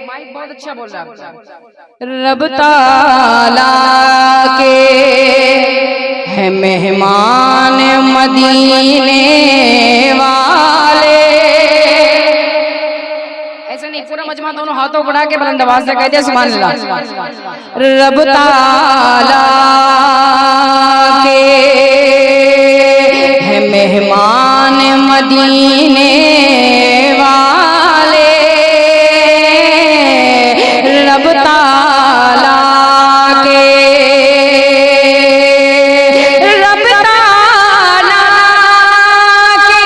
Mic بہت اچھا بول رہا ہے. رب تعالیٰ کے ہے مہمان مدینے والے. ایسا نہیں، پورا مجمع دونوں ہاتھوں بڑھا کے بلند آواز سے کہتے ہیں سبحان اللہ. رب تعالیٰ کے ہے مہمان مدینے والے. رب تعالیٰ کے رب تعالیٰ کے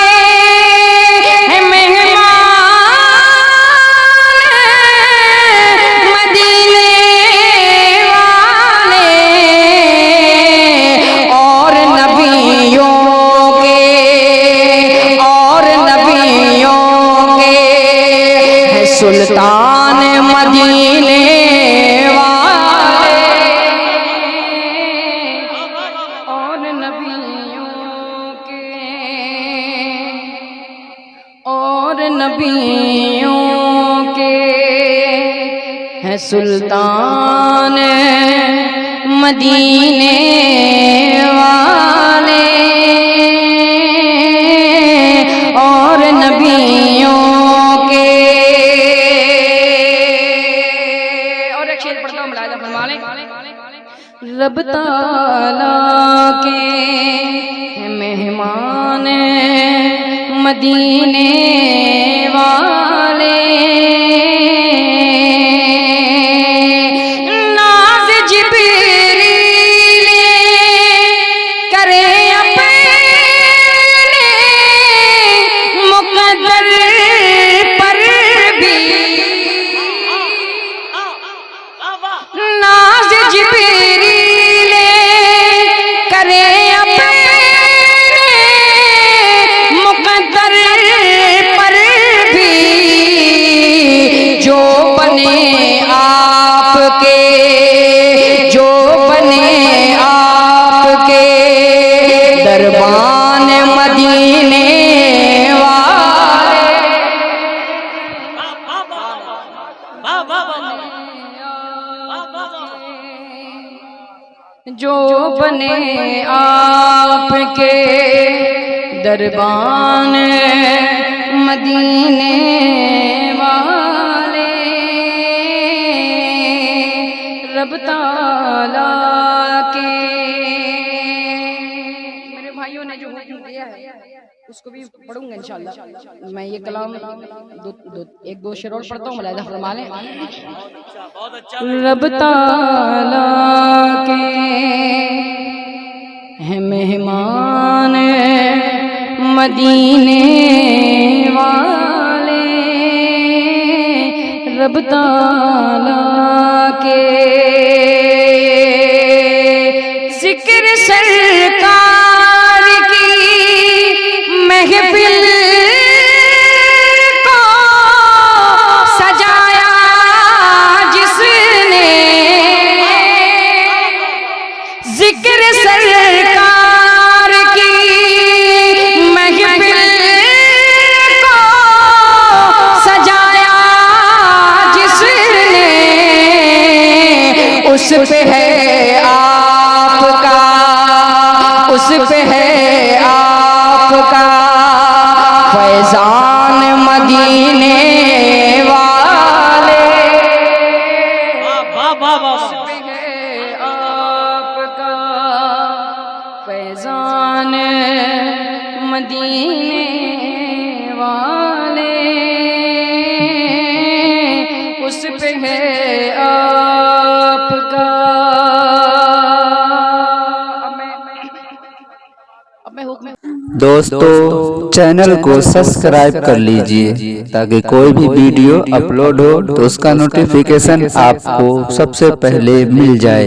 ہے مہمان مدینے والے. اور نبیوں کے سلطان مدینے والے. اور نبیوں کے ہے سلطان مدینے والے. اور نبیوں کے اور ایک شعر پڑھتا ہوں ملاحظہ فرما لیں. رب تعالیٰ کے ہے مہمان مدینے والے. ناز جبریل کرے اپنے مقدر پر بھی. ناز جبریل کرے اپنے مقدر پر بھی. جو بنے آپ کے دربان مدینے والے. جو بنے آپ کے دربان مدینے والے. رب تعالیٰ کے میرے بھائیوں نے جو حکم دیا ہے اس کو بھی پڑھوں گا انشاءاللہ. میں یہ کلام ایک دو شعر اور پڑھتا ہوں، ملاحظہ فرما لیں. رب تعالیٰ کے ہے مہمان مدینے والے. رب تعالیٰ کے ذکر سرکار کی محفل کو سجایا جس نے. ذکر سرکار کی محفل کو سجایا جس نے. اس پہ ہے آپ کا، اس پہ ہے آپ کا فیضان مدینے والے. اس پہ ہے آپ کا فیضان مدینے والے. اس پہ ہے آپ کا. دوستو چینل کو سبسکرائب کر لیجئے تاکہ کوئی بھی ویڈیو اپلوڈ ہو تو اس کا نوٹیفیکیشن آپ کو سب سے پہلے مل جائے.